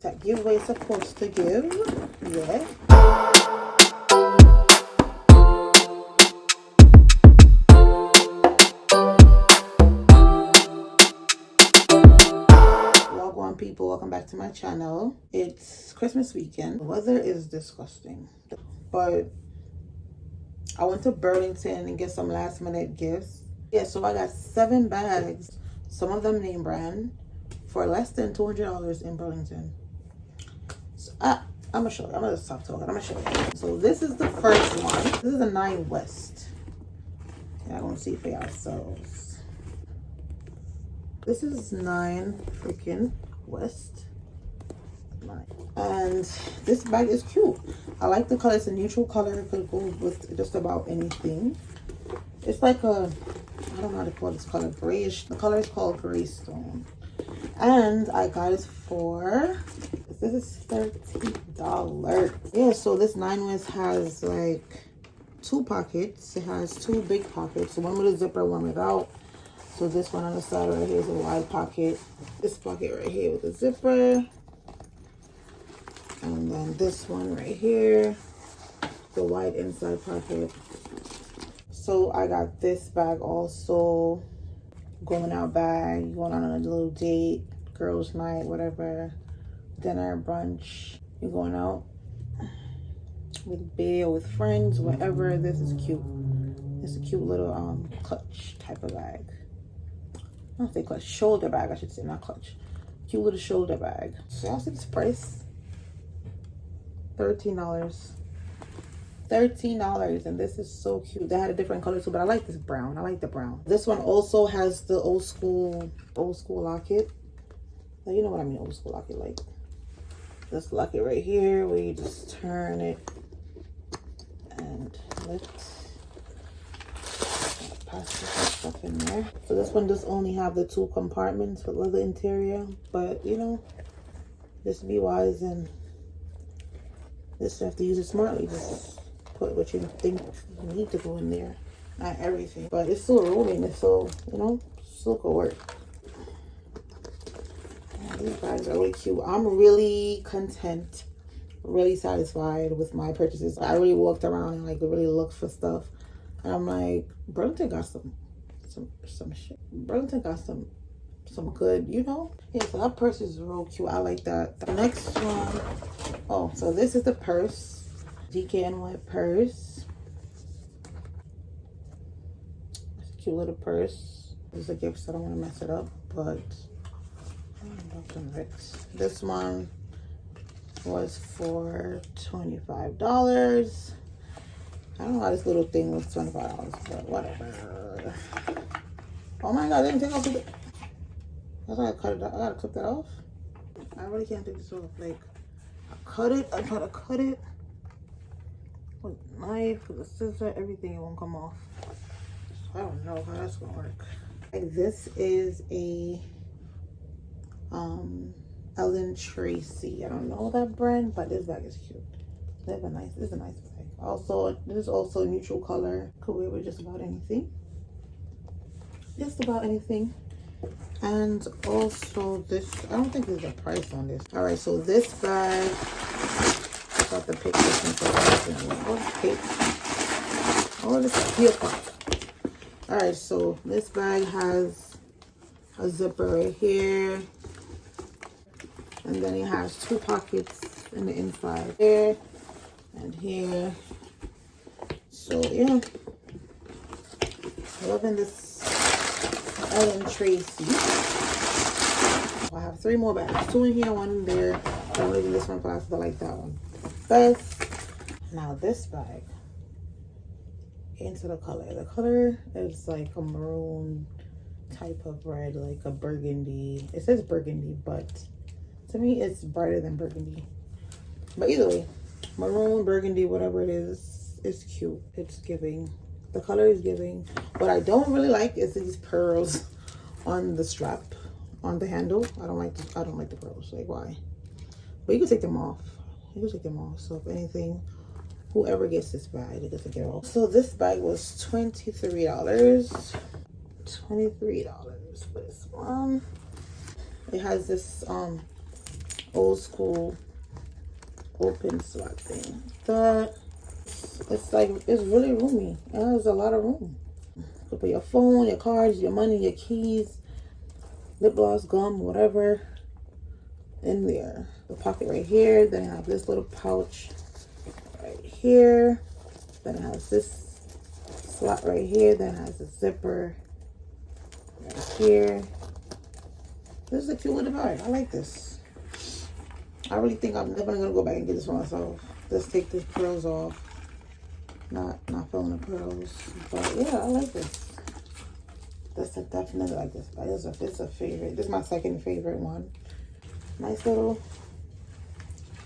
That giveaway is supposed to give. Yeah. Welcome people, welcome back to my channel. It's Christmas weekend. The weather is disgusting, but I went to Burlington and get some last minute gifts. Yeah, so I got 7 bags, some of them name brand, for less than $200 in Burlington. So I'm gonna show you. I'm gonna stop talking. I'm gonna show you. So this is the first one. This is a Nine West. Yeah, I want to see for yourselves. This is 9 freaking West. And this bag is cute. I like the color. It's a neutral color. It could go with just about anything. It's like a, I don't know how to call this color, grayish. The color is called gray stone. And I got it for, this is $13. Yeah, so this 9 West has like 2 pockets. It has 2 big pockets, one with a zipper, one without. So this one on the side right here is a wide pocket. This pocket right here with a zipper. And then this one right here, the wide inside pocket. So I got this bag also. Going out bag, going on a little date, girls night, whatever, dinner, brunch. You're going out with bae or with friends, whatever. This is cute. It's a cute little clutch type of bag. I don't say clutch, shoulder bag I should say, not clutch. Cute little shoulder bag. So y'all see this price? $13. $13, and this is so cute. They had a different color too, but I like this brown. I like the brown. This one also has the old school locket. Now, you know what I mean, old school locket, like this locket right here where you just turn it and lift. Plastic stuff in there. So this one does only have the 2 compartments with leather interior, but you know, just be wise and just have to use it smartly. Just put what you think you need to go in there, not everything, but it's still rolling. It's still, you know, still could work. Yeah, these bags are really cute. I'm really content, really satisfied with my purchases. I really walked around and like really looked for stuff, and I'm like, Burlington got some shit. Burlington got some good, you know. Yeah, so that purse is real cute. I like that. The next one, oh, so this is the purse. DKNY purse. It's a cute little purse. This is a gift, so I don't want to mess it up, but this one was for $25. I don't know why this little thing was $25, but whatever. Oh my god, I didn't take off the, I gotta cut it. I gotta cut that off. I really can't take this off. Like, I cut it. I try to cut it with a knife, with a scissor, everything. It won't come off. So I don't know how that's gonna work. Like, this is a Ellen Tracy. I don't know that brand, but this bag is cute. They have a nice. This is a nice bag. Also, this is also a neutral color. Could wear with just about anything. Just about anything. And also this, I don't think there's a price on this. All right, so this bag, I got the pick this one for oh, this is paper. All right, so this bag has a zipper right here, and then it has 2 pockets in the inside, here and here. So yeah, loving this Ellen Tracy. I have 3 more bags, 2 in here, 1 in there. I'm leaving this one for last, I like that one best. Now this bag, into the color. The color is like a maroon type of red, like a burgundy. It says burgundy, but to me it's brighter than burgundy. But either way, maroon, burgundy, whatever it is, it's cute. It's giving. The color is giving. What I don't really like is these pearls on the strap, on the handle. I don't like the pearls. Like, why? But you can take them off. You can take them off. So if anything, whoever gets this bag, they get to get off. So this bag was $23. $23 for this one. It has this old school open slot thing. That it's like, it's really roomy. It has a lot of room. You can put your phone, your cards, your money, your keys, lip gloss, gum, whatever in there. The pocket right here. Then I have this little pouch right here. Then it has this slot right here. Then it has a zipper right here. This is a cute little bag. I like this. I really think I'm definitely gonna go back and get this for myself. Just take these pearls off. Not filling the pearls. But yeah, I like this. That's a definitely like this bag. It's a favorite. This is my second favorite one. Nice little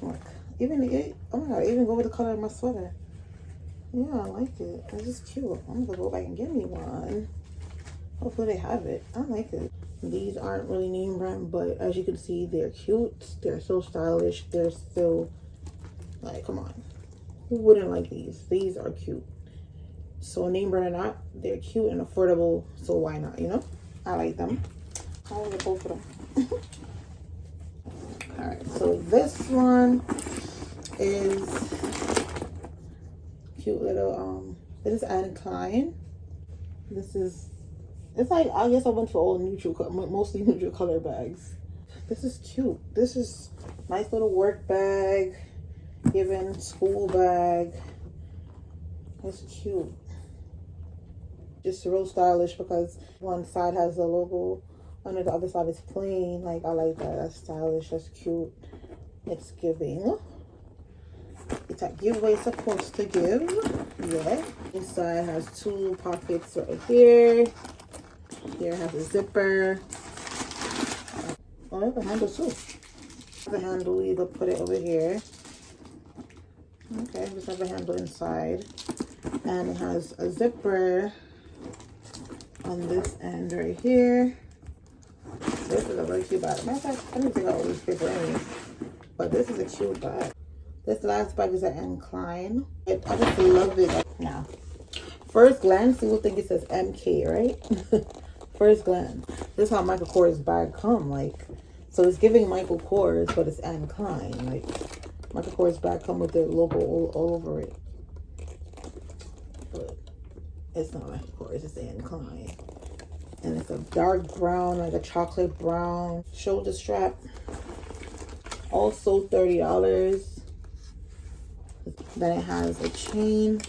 look. Oh my god, even go with the color of my sweater. Yeah, I like it. It's just cute. I'm gonna go back and get me one. Hopefully they have it. I like it. These aren't really name brand, but as you can see, they're cute. They're so stylish. They're still like, come on. Who wouldn't like these? These are cute. So name brand or not, they're cute and affordable. So why not, you know? I like them. I like both of them. All right, so this one is cute little, this is Anne Klein. It's like, I guess I went for all neutral, mostly neutral color bags. This is cute. This is nice little work bag, even school bag. It's cute. Just real stylish because one side has the logo, and the other side is plain. Like, I like that. That's stylish. That's cute. It's giving. It's a giveaway supposed to give. Yeah. Inside has two pockets right here. Here has a zipper. Oh, I have a handle too. The handle, you can put it over here. Okay, just have a handle inside. And it has a zipper on this end right here. This is a really cute bag. Matter of fact, I didn't take out all these paper anyway. But this is a cute bag. This last bag is an Anne Klein. I just love it. Now, first glance, you will think it says MK, right? First glance. This is how Michael Kors bag come. Like, so it's giving Michael Kors, but it's Anne Klein. Like, Michael Kors bag come with their logo all over it. But it's not Michael Kors, it's Anne Klein. And it's a dark brown, like a chocolate brown shoulder strap. Also $30. Then it has a chain.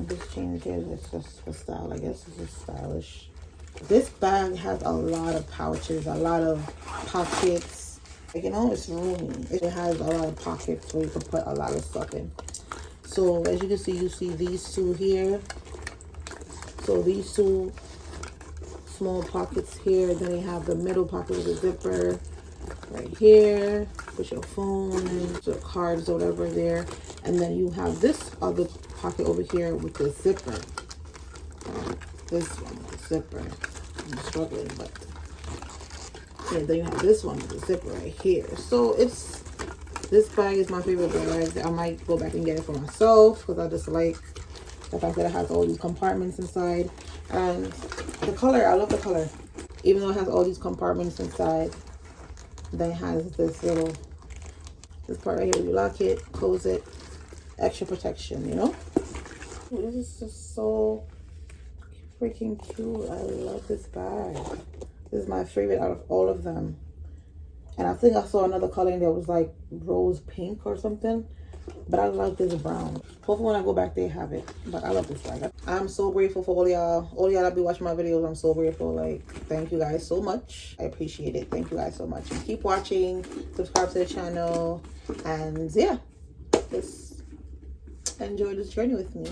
This chain here is just for style. I guess it's just stylish. This bag has a lot of pouches, a lot of pockets. Like, you know, it's roomy. It has a lot of pockets where you can put a lot of stuff in. So as you can see, you see these two here. So these two small pockets here. Then you have the middle pocket with a zipper right here. Put your phone and your cards or whatever there. And then you have this other pocket over here with the zipper. This one with the zipper. I'm struggling, but yeah, then you have this one with the zipper right here. So this bag is my favorite bag. I might go back and get it for myself because I just like the fact that it has all these compartments inside. And the color, I love the color. Even though it has all these compartments inside, then it has this part right here. You lock it, close it, extra protection, you know? This is just so freaking cute. I love this bag. This is my favorite out of all of them. And I think I saw another color in there was like rose pink or something. But I like this brown. Hopefully when I go back they have it. But I love this bag. I'm so grateful for all y'all that be watching my videos. I'm so grateful. Like, thank you guys so much. I appreciate it. Thank you guys so much. And keep watching. Subscribe to the channel. And yeah, just enjoy this journey with me.